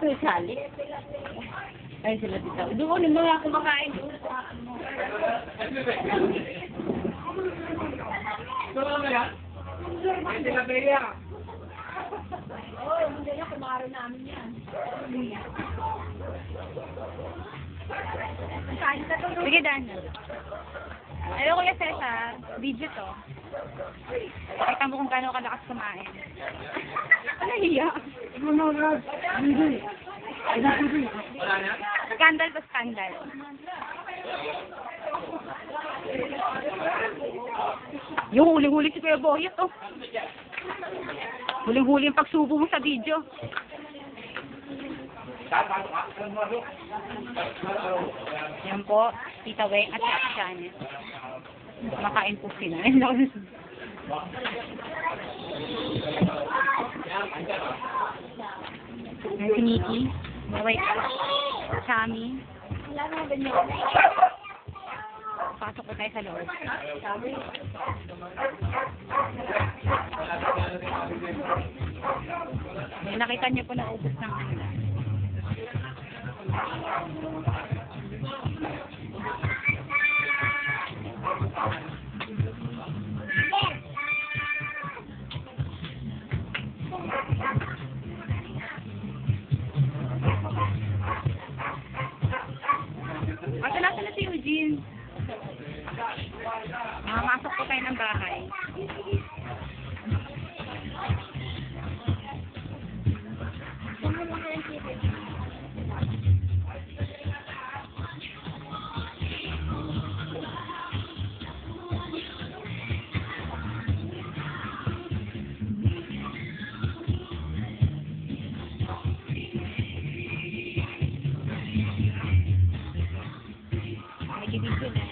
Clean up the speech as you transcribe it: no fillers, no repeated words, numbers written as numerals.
Bakit sali? Ay, sila dito. Doon, yung mga kumakain doon sa ano. Ito lang yan? Hindi na pera. Oo, hindi na kumaro namin yan. Sige, Dan. Hello, Kuya Cesar. Video to. Pakita mo kung gaano kalakas kumain. Nahiya. Wala na? Scandal to scandal. Yung huling-huli si Kuya Boyet, oh. Huling-huli yung pagsubo mo sa video. Yan po, Tita Weng at Tita Janet. Makain po sila. Yan si Nikki. Wait. Chami. Pasok po tayo sa loob. Nakita niyo po na ubos ng ano. Ate, nasa na si Eugene? Masok po tayo ng bahay. May video na.